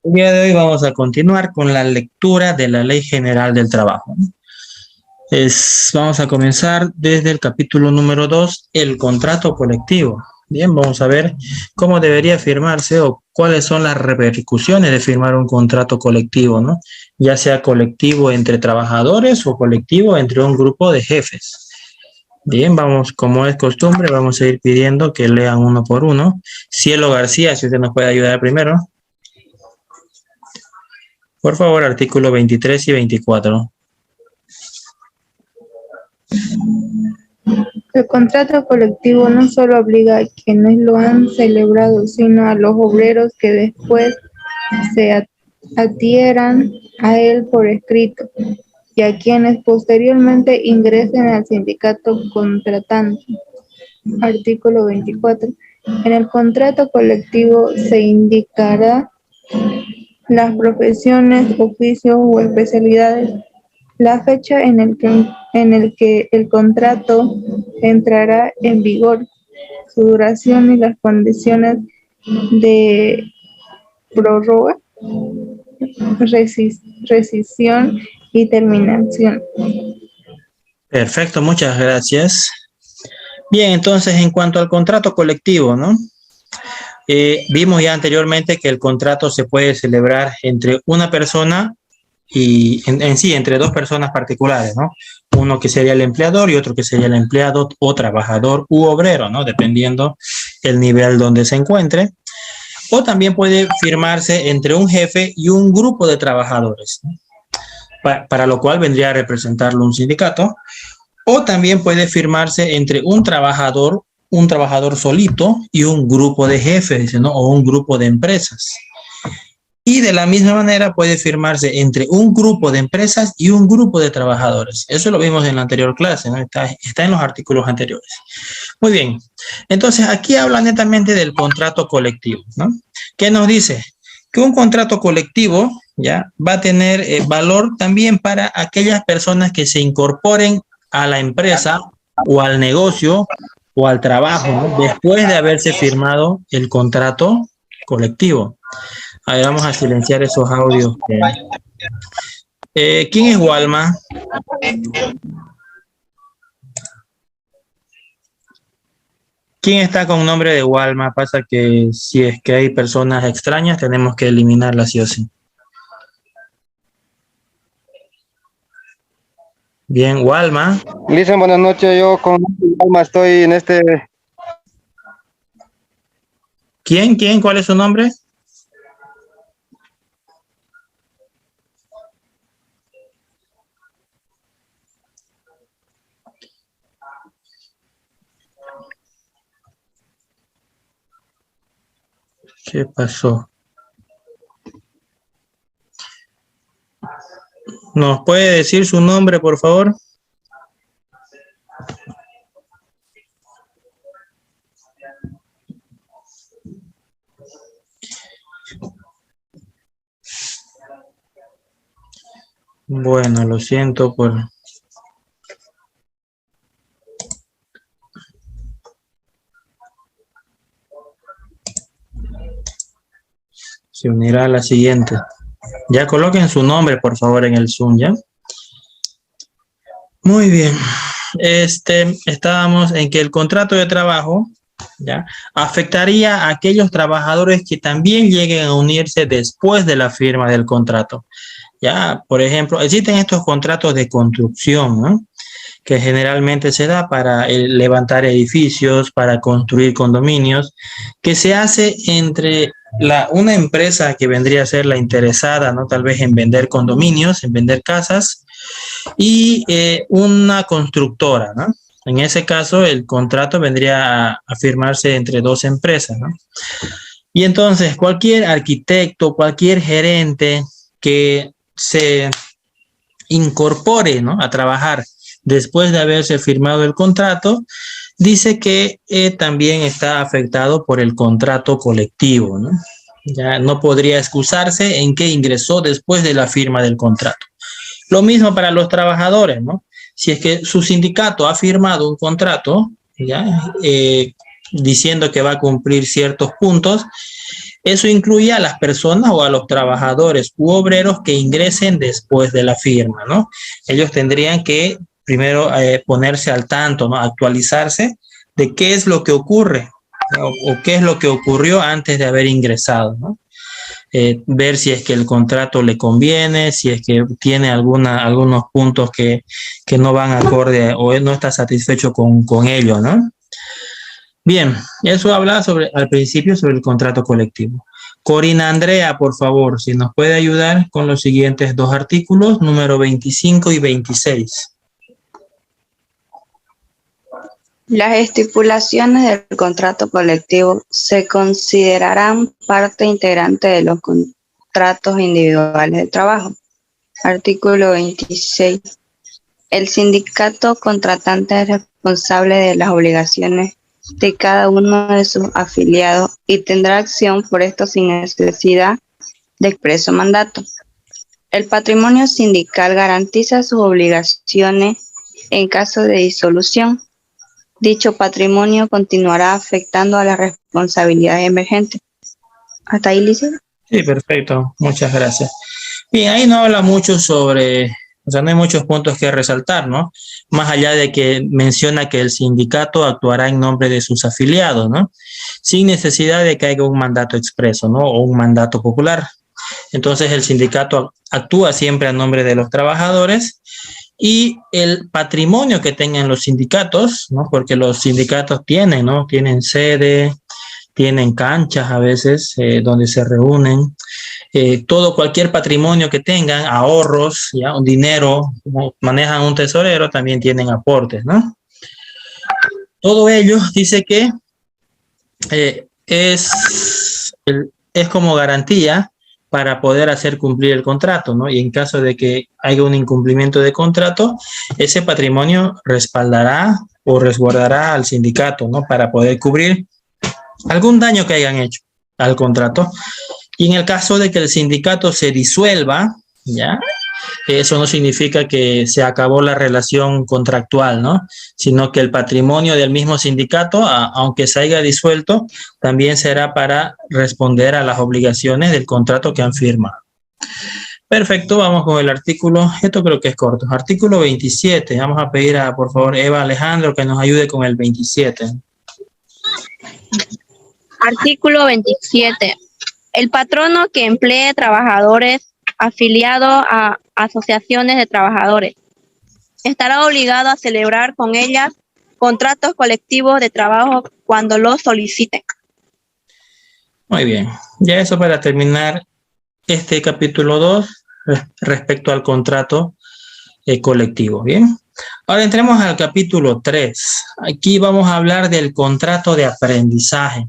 El día de hoy vamos a continuar con la lectura de la Ley General del Trabajo. Vamos a comenzar desde el capítulo número 2, el contrato colectivo. Bien, vamos a ver cómo debería firmarse o cuáles son las repercusiones de firmar un contrato colectivo, ¿no? Ya sea colectivo entre trabajadores o colectivo entre un grupo de jefes. Bien, vamos, como es costumbre, vamos a ir pidiendo que lean uno por uno. Cielo García, si usted nos puede ayudar primero. Por favor, artículo 23 y 24. El contrato colectivo no solo obliga a quienes lo han celebrado, sino a los obreros que después se adhieran a él por escrito, y a quienes posteriormente ingresen al sindicato contratante. Artículo 24. En el contrato colectivo se indicará las profesiones, oficios o especialidades, la fecha en el que el contrato entrará en vigor, su duración y las condiciones de prórroga, rescisión y terminación. Perfecto, muchas gracias. Bien, entonces en cuanto al contrato colectivo, ¿no? Vimos ya anteriormente que el contrato se puede celebrar entre una persona y en sí, entre dos personas particulares, ¿no? Uno que sería el empleador y otro que sería el empleado o trabajador u obrero, ¿no? Dependiendo el nivel donde se encuentre. O también puede firmarse entre un jefe y un grupo de trabajadores, ¿no? Para lo cual vendría a representarlo un sindicato. O también puede firmarse entre un trabajador solito y un grupo de jefes, ¿no? O un grupo de empresas. Y de la misma manera puede firmarse entre un grupo de empresas y un grupo de trabajadores. Eso lo vimos en la anterior clase, ¿no? Está en los artículos anteriores. Muy bien. Entonces, aquí habla netamente del contrato colectivo, ¿no? ¿Qué nos dice? Que un contrato colectivo, ¿ya? Va a tener valor también para aquellas personas que se incorporen a la empresa o al negocio o al trabajo, ¿no? Después de haberse firmado el contrato colectivo. A ver, vamos a silenciar esos audios. ¿Quién es Walma? ¿Quién está con nombre de Walma? Pasa que si es que hay personas extrañas, tenemos que eliminarlas sí o sí. Bien, Walma. Listen, buenas noches. Yo con Walma estoy en este... ¿Quién? ¿Cuál es su nombre? ¿Qué pasó? ¿Nos puede decir su nombre, por favor? Bueno, lo siento por... Se unirá a la siguiente. Ya coloquen su nombre, por favor, en el Zoom, ¿ya? Muy bien. Estábamos en que el contrato de trabajo, ¿ya? Afectaría a aquellos trabajadores que también lleguen a unirse después de la firma del contrato. Ya, por ejemplo, existen estos contratos de construcción, ¿no? Que generalmente se da para levantar edificios, para construir condominios, que se hace entre una empresa que vendría a ser la interesada, ¿no? Tal vez en vender condominios, en vender casas, y una constructora, ¿no? En ese caso, el contrato vendría a firmarse entre dos empresas, ¿no? Y entonces, cualquier arquitecto, cualquier gerente que se incorpore, ¿no? A trabajar después de haberse firmado el contrato, dice que también está afectado por el contrato colectivo, ¿no? Ya no podría excusarse en que ingresó después de la firma del contrato. Lo mismo para los trabajadores, ¿no? Si es que su sindicato ha firmado un contrato, ¿ya? Diciendo que va a cumplir ciertos puntos, Eso incluye a las personas o a los trabajadores u obreros que ingresen después de la firma, ¿no? Ellos tendrían que primero ponerse al tanto, ¿no? Actualizarse de qué es lo que ocurre o qué es lo que ocurrió antes de haber ingresado, ¿no? Ver si es que el contrato le conviene, si es que tiene algunos puntos que no van acorde o no está satisfecho con ello, ¿no? Bien, eso habla al principio sobre el contrato colectivo. Corina Andrea, por favor, si nos puede ayudar con los siguientes dos artículos, número 25 y 26. Las estipulaciones del contrato colectivo se considerarán parte integrante de los contratos individuales de trabajo. Artículo 26. El sindicato contratante es responsable de las obligaciones de cada uno de sus afiliados y tendrá acción por esto sin necesidad de expreso mandato. El patrimonio sindical garantiza sus obligaciones en caso de disolución. Dicho patrimonio continuará afectando a las responsabilidades emergentes. ¿Hasta ahí, Licia? Sí, perfecto. Muchas gracias. Bien, ahí no habla mucho sobre, o sea, no hay muchos puntos que resaltar, ¿no? Más allá de que menciona que el sindicato actuará en nombre de sus afiliados, ¿no? Sin necesidad de que haya un mandato expreso, ¿no? O un mandato popular. Entonces, el sindicato actúa siempre a nombre de los trabajadores y el patrimonio que tengan los sindicatos, ¿no? Porque los sindicatos tienen, ¿no? Tienen sede, tienen canchas a veces donde se reúnen. Cualquier patrimonio que tengan, ahorros, ya, un dinero, manejan un tesorero, también tienen aportes, ¿no? Todo ello dice que es como garantía para poder hacer cumplir el contrato, ¿no? Y en caso de que haya un incumplimiento de contrato, ese patrimonio respaldará o resguardará al sindicato, ¿no? Para poder cubrir algún daño que hayan hecho al contrato. Y en el caso de que el sindicato se disuelva, ¿ya? Eso no significa que se acabó la relación contractual, ¿no? Sino que el patrimonio del mismo sindicato, aunque se haya disuelto, también será para responder a las obligaciones del contrato que han firmado. Perfecto, vamos con el artículo, esto creo que es corto, artículo 27. Vamos a pedir a, por favor, Eva Alejandro que nos ayude con el 27. Artículo 27. El patrono que emplee trabajadores afiliados a asociaciones de trabajadores estará obligado a celebrar con ellas contratos colectivos de trabajo cuando los soliciten. Muy bien, ya eso para terminar este capítulo 2 respecto al contrato colectivo, ¿bien? Ahora entremos al capítulo 3. Aquí vamos a hablar del contrato de aprendizaje.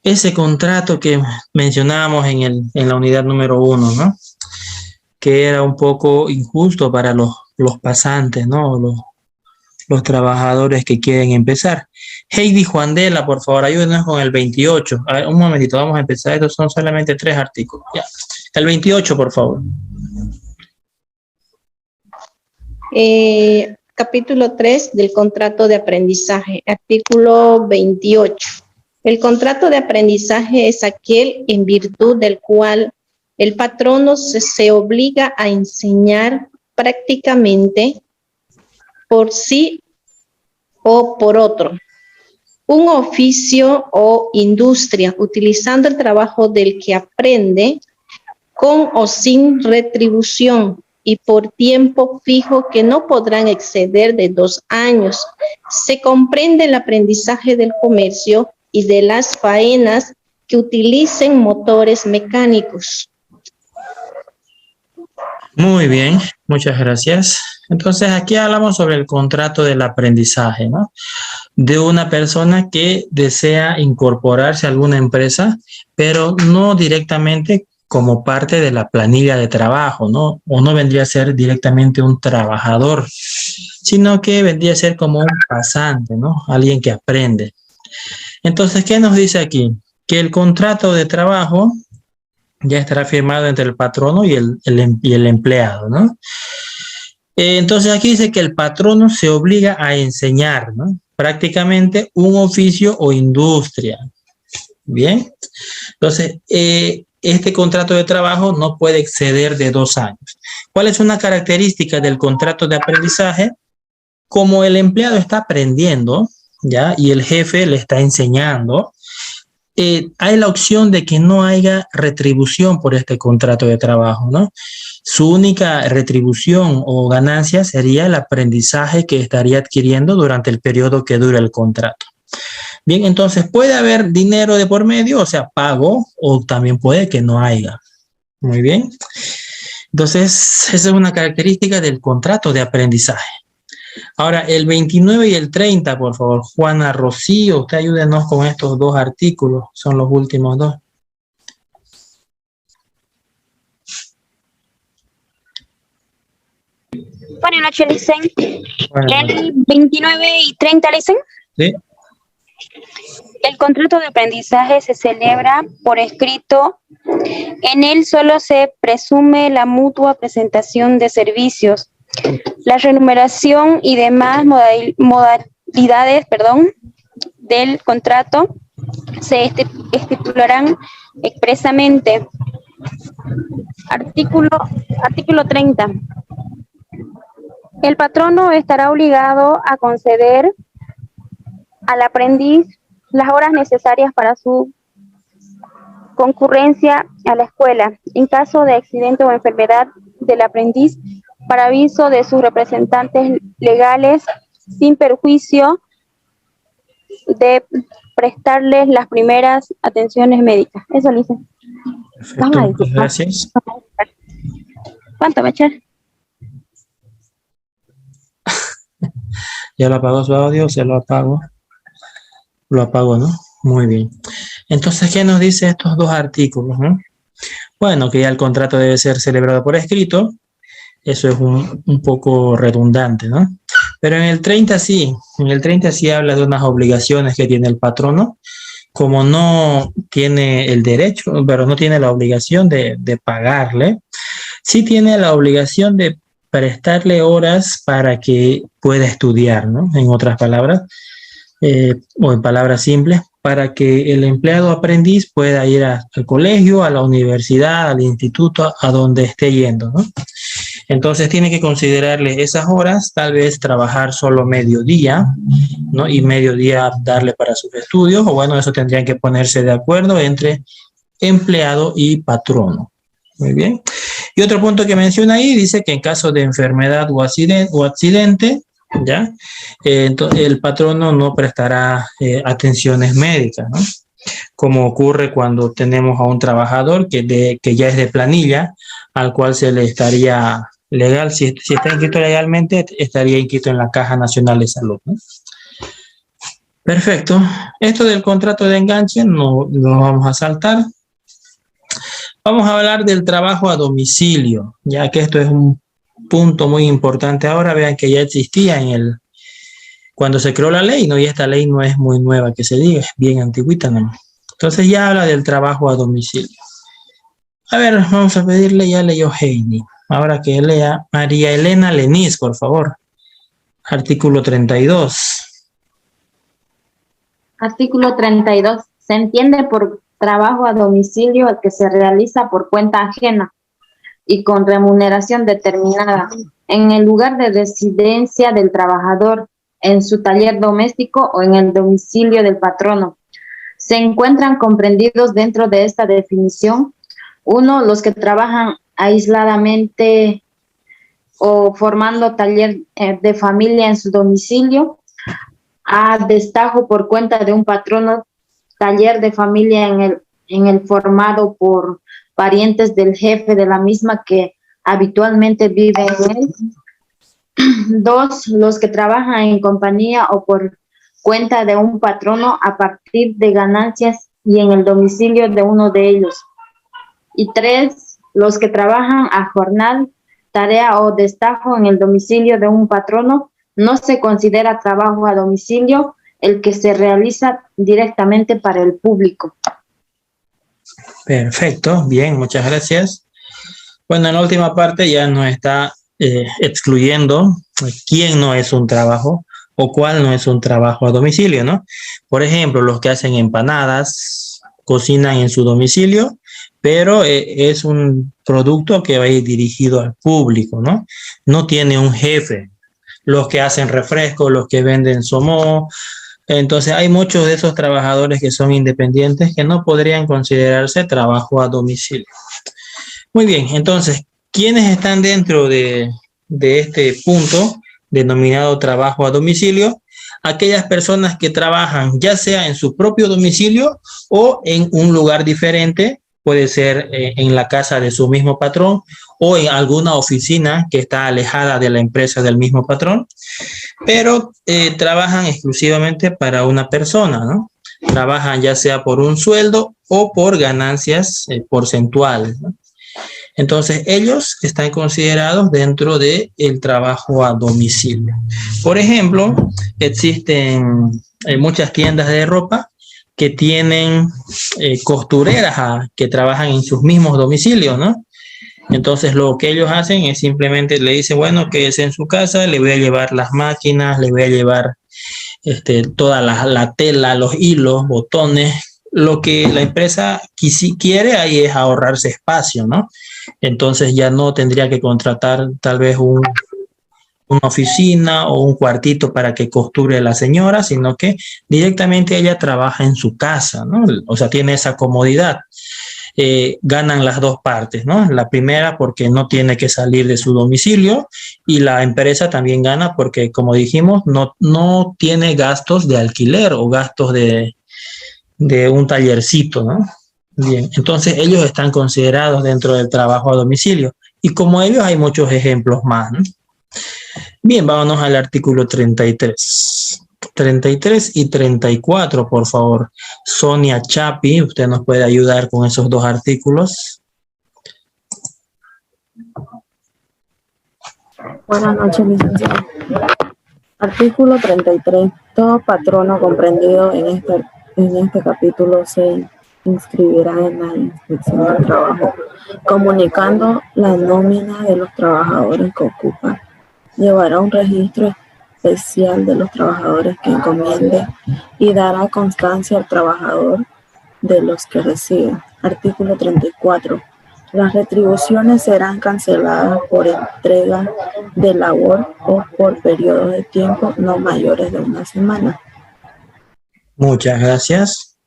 Ese contrato que mencionábamos en la unidad número 1, ¿no? Que era un poco injusto para los pasantes, ¿no? Los trabajadores que quieren empezar. Heidi Juandela, por favor, ayúdenos con el 28. A ver, un momentito, vamos a empezar. Estos son solamente 3 artículos. Ya. El 28, por favor. Capítulo 3 del contrato de aprendizaje, artículo 28. El contrato de aprendizaje es aquel en virtud del cual el patrono se obliga a enseñar prácticamente por sí o por otro un oficio o industria, utilizando el trabajo del que aprende con o sin retribución y por tiempo fijo que no podrán exceder de 2 años. Se comprende el aprendizaje del comercio y de las faenas que utilicen motores mecánicos. Muy bien, muchas gracias. Entonces aquí hablamos sobre el contrato del aprendizaje, ¿no? De una persona que desea incorporarse a alguna empresa, pero no directamente como parte de la planilla de trabajo, ¿no? O no vendría a ser directamente un trabajador, sino que vendría a ser como un pasante, ¿no? Alguien que aprende. Entonces, ¿qué nos dice aquí? Que el contrato de trabajo ya estará firmado entre el patrono y el empleado, ¿no? Entonces, aquí dice que el patrono se obliga a enseñar, ¿no? Prácticamente un oficio o industria. Bien. Entonces, este contrato de trabajo no puede exceder de 2 años. ¿Cuál es una característica del contrato de aprendizaje? Como el empleado está aprendiendo, ¿ya? Y el jefe le está enseñando, hay la opción de que no haya retribución por este contrato de trabajo, ¿no? Su única retribución o ganancia sería el aprendizaje que estaría adquiriendo durante el periodo que dura el contrato. Bien, entonces puede haber dinero de por medio, o sea, pago, o también puede que no haya. Muy bien. Entonces, esa es una característica del contrato de aprendizaje. Ahora, el 29 y el 30, por favor. Juana Rocío, usted ayúdenos con estos 2 artículos. Son los últimos 2. Buenas noches, Licen. Bueno, El 29 y 30, Licen. ¿sí? El contrato de aprendizaje se celebra por escrito. En él solo se presume la mutua presentación de servicios, la remuneración y demás modalidades, del contrato se estipularán expresamente. Artículo 30. El patrono estará obligado a conceder al aprendiz las horas necesarias para su concurrencia a la escuela, en caso de accidente o enfermedad del aprendiz, para aviso de sus representantes legales, sin perjuicio de prestarles las primeras atenciones médicas. Eso lo hice. Perfecto, muchas gracias. ¿Cuánto va a echar? ¿Ya lo apagó su audio? ¿Se lo apago? Lo apago, ¿no? Muy bien. Entonces, ¿qué nos dice estos 2 artículos, no? Bueno, que ya el contrato debe ser celebrado por escrito. Eso es un poco redundante, ¿no? Pero en el 30 sí. En el 30 sí habla de unas obligaciones que tiene el patrono. Como no tiene el derecho, pero no tiene la obligación de pagarle, sí tiene la obligación de prestarle horas para que pueda estudiar, ¿no? En otras palabras, o en palabras simples, para que el empleado aprendiz pueda ir al colegio, a la universidad, al instituto, a donde esté yendo, ¿no? Entonces tiene que considerarle esas horas, tal vez trabajar solo mediodía, ¿no? Y mediodía darle para sus estudios, o bueno, eso tendrían que ponerse de acuerdo entre empleado y patrono. Muy bien. Y otro punto que menciona ahí, dice que en caso de enfermedad o accidente, ¿ya? Entonces, el patrono no prestará atenciones médicas, ¿no? Como ocurre cuando tenemos a un trabajador que ya es de planilla, al cual se le estaría legal, si está inscrito legalmente, estaría inscrito en la Caja Nacional de Salud, ¿no? Perfecto. Esto del contrato de enganche no lo vamos a saltar. Vamos a hablar del trabajo a domicilio, ya que esto es un punto muy importante ahora. Vean que ya existía cuando se creó la ley, ¿no? Y esta ley no es muy nueva, que se diga, es bien antigüita, ¿no? Entonces ya habla del trabajo a domicilio. A ver, vamos a pedirle, ya leyó Heidi. Ahora que lea María Elena Lenis, por favor. Artículo 32. Artículo 32. Se entiende por trabajo a domicilio el que se realiza por cuenta ajena y con remuneración determinada en el lugar de residencia del trabajador, en su taller doméstico o en el domicilio del patrono. Se encuentran comprendidos dentro de esta definición: 1, los que trabajan aisladamente o formando taller de familia en su domicilio, a destajo por cuenta de un patrono, taller de familia en el formado por parientes del jefe de la misma que habitualmente viven en él. 2, los que trabajan en compañía o por cuenta de un patrono a partir de ganancias y en el domicilio de uno de ellos. Y 3, los que trabajan a jornal, tarea o destajo en el domicilio de un patrono. No se considera trabajo a domicilio el que se realiza directamente para el público. Perfecto, bien, muchas gracias. Bueno, en la última parte ya nos está excluyendo quién no es un trabajo o cuál no es un trabajo a domicilio, ¿no? Por ejemplo, los que hacen empanadas, cocinan en su domicilio, pero es un producto que va a ir dirigido al público, ¿no? No tiene un jefe. Los que hacen refrescos, los que venden somo. Entonces hay muchos de esos trabajadores que son independientes que no podrían considerarse trabajo a domicilio. Muy bien, entonces, ¿quiénes están dentro de este punto denominado trabajo a domicilio? Aquellas personas que trabajan ya sea en su propio domicilio o en un lugar diferente, puede ser en la casa de su mismo patrón o en alguna oficina que está alejada de la empresa del mismo patrón, pero trabajan exclusivamente para una persona, ¿no? Trabajan ya sea por un sueldo o por ganancias porcentuales, ¿no? Entonces, ellos están considerados dentro del trabajo a domicilio. Por ejemplo, existen muchas tiendas de ropa que tienen costureras que trabajan en sus mismos domicilios, ¿no? Entonces, lo que ellos hacen es simplemente le dicen, bueno, que es en su casa, le voy a llevar las máquinas, le voy a llevar toda la tela, los hilos, botones. Lo que la empresa quiere ahí es ahorrarse espacio, ¿no? Entonces ya no tendría que contratar tal vez una oficina o un cuartito para que costure la señora, sino que directamente ella trabaja en su casa, ¿no? O sea, tiene esa comodidad. Ganan las dos partes, ¿no? La primera porque no tiene que salir de su domicilio y la empresa también gana porque, como dijimos, no tiene gastos de alquiler o gastos de un tallercito, ¿no? Bien, entonces ellos están considerados dentro del trabajo a domicilio y como ellos hay muchos ejemplos más, ¿no? Bien, vámonos al artículo 33. 33 y 34, por favor. Sonia Chapi, usted nos puede ayudar con esos dos artículos. Buenas noches, licenciado. Artículo 33. Todo patrono comprendido en este capítulo se inscribirá en la inspección del trabajo, comunicando la nómina de los trabajadores que ocupan. Llevará un registro especial de los trabajadores que encomiende y dará constancia al trabajador de los que reciba. Artículo 34. Las retribuciones serán canceladas por entrega de labor o por periodos de tiempo no mayores de una semana. Muchas gracias.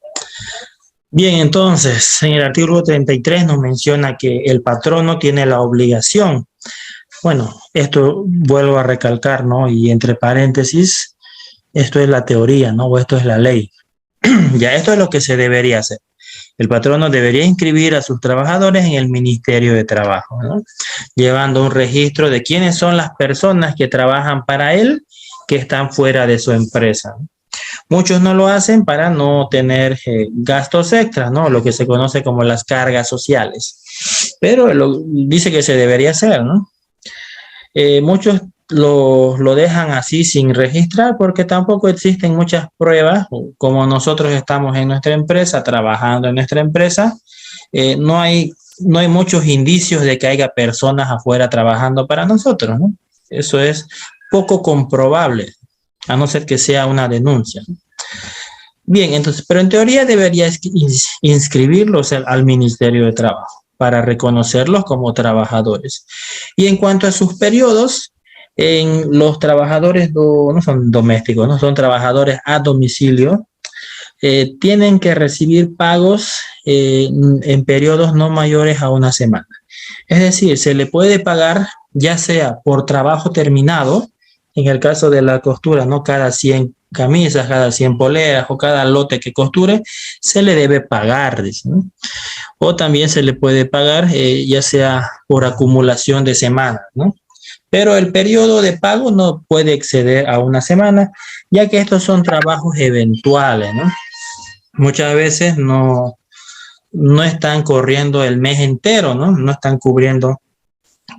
Bien, entonces, en el artículo 33 nos menciona que el patrono tiene la obligación. Bueno, esto vuelvo a recalcar, ¿no? Y entre paréntesis, esto es la teoría, ¿no? O esto es la ley. Ya esto es lo que se debería hacer. El patrono debería inscribir a sus trabajadores en el Ministerio de Trabajo, ¿no? Llevando un registro de quiénes son las personas que trabajan para él, que están fuera de su empresa, ¿no? Muchos no lo hacen para no tener gastos extras, ¿no? Lo que se conoce como las cargas sociales. Pero dice que se debería hacer, ¿no? Muchos lo dejan así sin registrar porque tampoco existen muchas pruebas. Como nosotros estamos en nuestra empresa, trabajando en nuestra empresa, no hay muchos indicios de que haya personas afuera trabajando para nosotros, ¿no? Eso es poco comprobable, a no ser que sea una denuncia. Bien, entonces, pero en teoría debería inscribirlos al Ministerio de Trabajo para reconocerlos como trabajadores. Y en cuanto a sus periodos, los trabajadores no son domésticos, no son trabajadores a domicilio, tienen que recibir pagos en periodos no mayores a una semana. Es decir, se le puede pagar ya sea por trabajo terminado, en el caso de la costura, ¿no? Cada 100 camisas, cada 100 poleras o cada lote que costure, se le debe pagar, dice, ¿no? O también se le puede pagar ya sea por acumulación de semanas, ¿no? Pero el periodo de pago no puede exceder a una semana, ya que estos son trabajos eventuales, ¿no? Muchas veces no están corriendo el mes entero, ¿no? No están cubriendo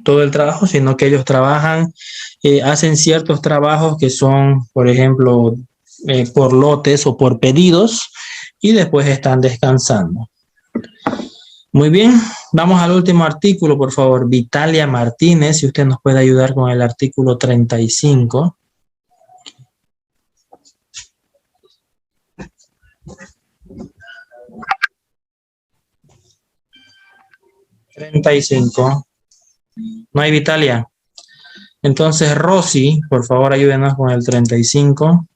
todo el trabajo, sino que ellos trabajan, hacen ciertos trabajos que son, por ejemplo, por lotes o por pedidos, y después están descansando. Muy bien, vamos al último artículo, por favor. Vitalia Martínez, si usted nos puede ayudar con el artículo 35. 35. No hay Vitalia. Entonces, Rosy, por favor, ayúdenos con el 35.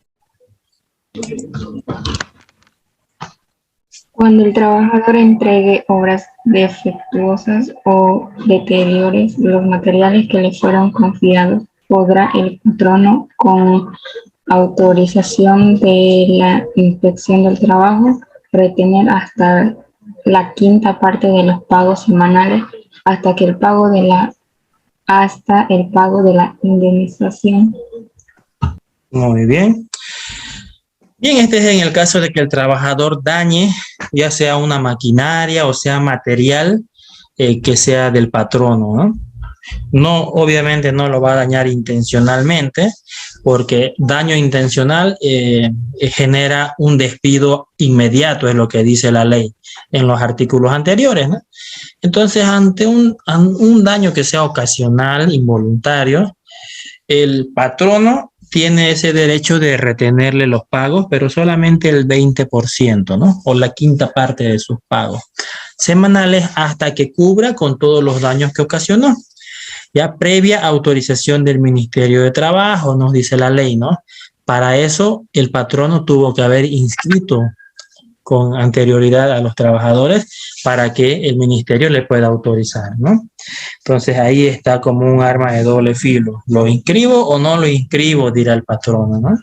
Cuando el trabajador entregue obras defectuosas o deteriore los materiales que le fueron confiados, podrá el patrono, con autorización de la Inspección del Trabajo, retener hasta la quinta parte de los pagos semanales hasta el pago de la indemnización. Muy bien. Bien, este es en el caso de que el trabajador dañe, ya sea una maquinaria o sea material que sea del patrono, ¿no? No, obviamente no lo va a dañar intencionalmente, porque daño intencional genera un despido inmediato, es lo que dice la ley en los artículos anteriores, ¿no? Entonces, ante un daño que sea ocasional, involuntario, el patrono tiene ese derecho de retenerle los pagos, pero solamente el 20%, ¿no? O la quinta parte de sus pagos semanales hasta que cubra con todos los daños que ocasionó. Ya previa autorización del Ministerio de Trabajo, nos dice la ley, ¿no? Para eso, el patrono tuvo que haber inscrito con anterioridad a los trabajadores para que el ministerio le pueda autorizar, ¿no? Entonces ahí está como un arma de doble filo. ¿Lo inscribo o no lo inscribo?, dirá el patrono, ¿no?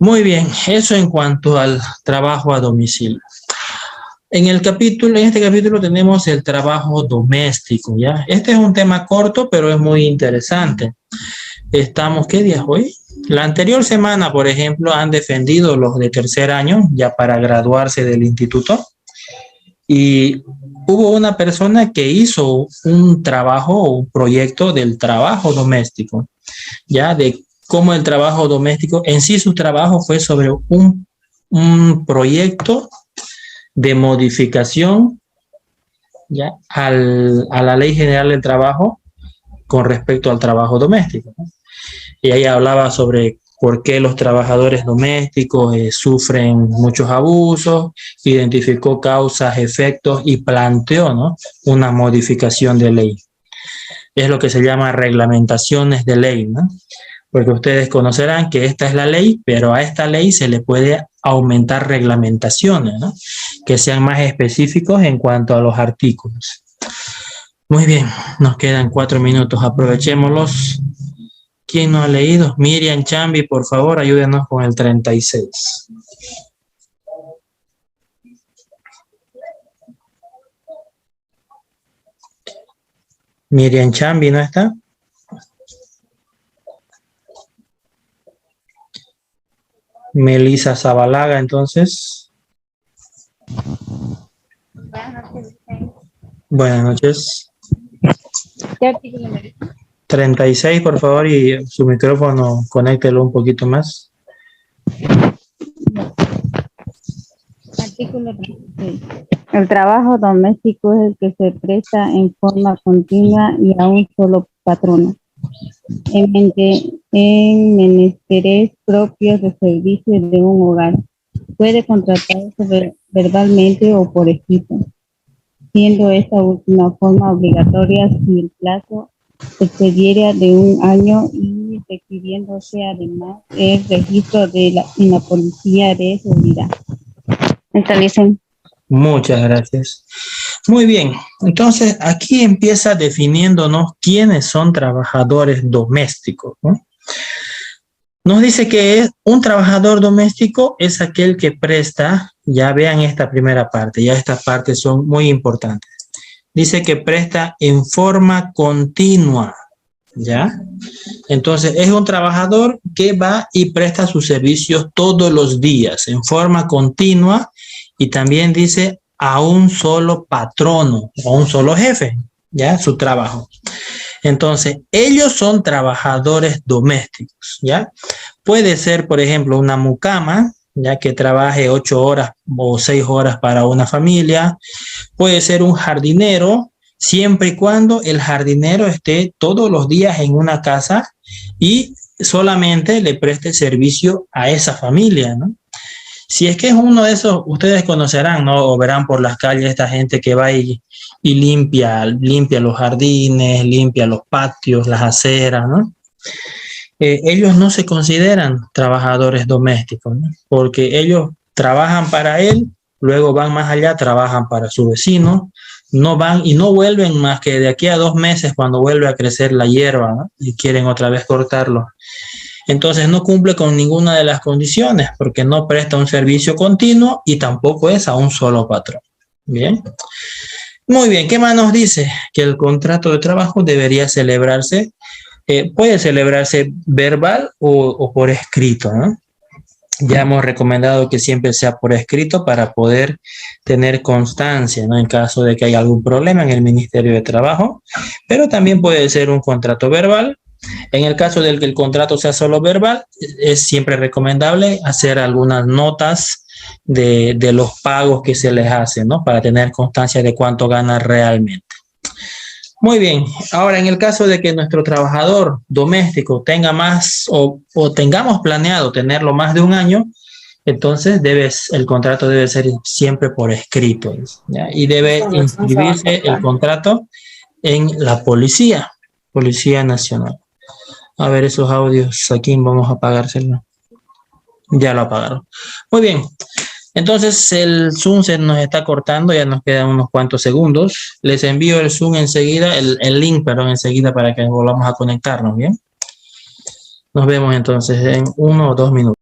Muy bien, eso en cuanto al trabajo a domicilio. En este capítulo tenemos el trabajo doméstico, ¿ya? Este es un tema corto, pero es muy interesante. Estamos, ¿qué día es hoy? La anterior semana, por ejemplo, han defendido los de tercer año, ya para graduarse del instituto, y hubo una persona que hizo un trabajo o un proyecto del trabajo doméstico, ya de cómo el trabajo doméstico, en sí su trabajo fue sobre un proyecto de modificación, ya a la Ley General del Trabajo con respecto al trabajo doméstico, ¿no? Y ahí hablaba sobre por qué los trabajadores domésticos sufren muchos abusos, identificó causas, efectos y planteó, ¿no?, una modificación de ley. Es lo que se llama reglamentaciones de ley, ¿no? Porque ustedes conocerán que esta es la ley, pero a esta ley se le puede aumentar reglamentaciones, ¿no?, que sean más específicos en cuanto a los artículos. Muy bien, nos quedan 4 minutos, aprovechémoslos. ¿Quién no ha leído? Miriam Chambi, por favor, ayúdenos con el 36. Miriam Chambi, ¿no está? Melissa Zabalaga, entonces. Buenas noches. ¿Qué artículo me dice? 36, por favor, y su micrófono, conéctelo un poquito más. Artículo 36. El trabajo doméstico es el que se presta en forma continua y a un solo patrono, en menesteres propios de servicio de un hogar. Puede contratarse verbalmente o por escrito, siendo esta última forma obligatoria si el plazo excediera de 1 año y requiriéndose además el registro en la policía de seguridad. Dicen. Muchas gracias. Muy bien, entonces aquí empieza definiéndonos quiénes son trabajadores domésticos, ¿no? Nos dice que un trabajador doméstico es aquel que presta, ya vean esta primera parte, ya estas partes son muy importantes. Dice que presta en forma continua, ¿ya? Entonces, es un trabajador que va y presta sus servicios todos los días, en forma continua, y también dice a un solo patrono, o a un solo jefe, ¿ya? Su trabajo. Entonces, ellos son trabajadores domésticos, ¿ya? Puede ser, por ejemplo, una mucama, ya que trabaje 8 horas o 6 horas para una familia. Puede ser un jardinero, siempre y cuando el jardinero esté todos los días en una casa y solamente le preste servicio a esa familia, ¿no? Si es que es uno de esos, ustedes conocerán, ¿no? O verán por las calles esta gente que va y limpia los jardines, limpia los patios, las aceras, ¿no? Ellos no se consideran trabajadores domésticos, ¿no? Porque ellos trabajan para él, luego van más allá, trabajan para su vecino, no van y no vuelven más que de aquí a 2 meses cuando vuelve a crecer la hierba, ¿no? Y quieren otra vez cortarlo. Entonces no cumple con ninguna de las condiciones porque no presta un servicio continuo y tampoco es a un solo patrón. Bien. Muy bien, ¿qué más nos dice? Que el contrato de trabajo debería celebrarse, puede celebrarse verbal o por escrito, ¿no? Ya hemos recomendado que siempre sea por escrito para poder tener constancia, ¿no? En caso de que haya algún problema en el Ministerio de Trabajo, pero también puede ser un contrato verbal. En el caso del que el contrato sea solo verbal, es siempre recomendable hacer algunas notas de los pagos que se les hacen, ¿no? Para tener constancia de cuánto gana realmente. Muy bien, ahora en el caso de que nuestro trabajador doméstico tenga más o tengamos planeado tenerlo más de 1 año, entonces el contrato debe ser siempre por escrito, ¿ya? Y debe inscribirse el contrato en la Policía Nacional. A ver esos audios, aquí vamos a apagárselos. Ya lo apagaron. Muy bien. Entonces el Zoom se nos está cortando, ya nos quedan unos cuantos segundos. Les envío el Zoom enseguida, el link, perdón, enseguida para que volvamos a conectarnos, ¿bien? Nos vemos entonces en 1 o 2 minutos.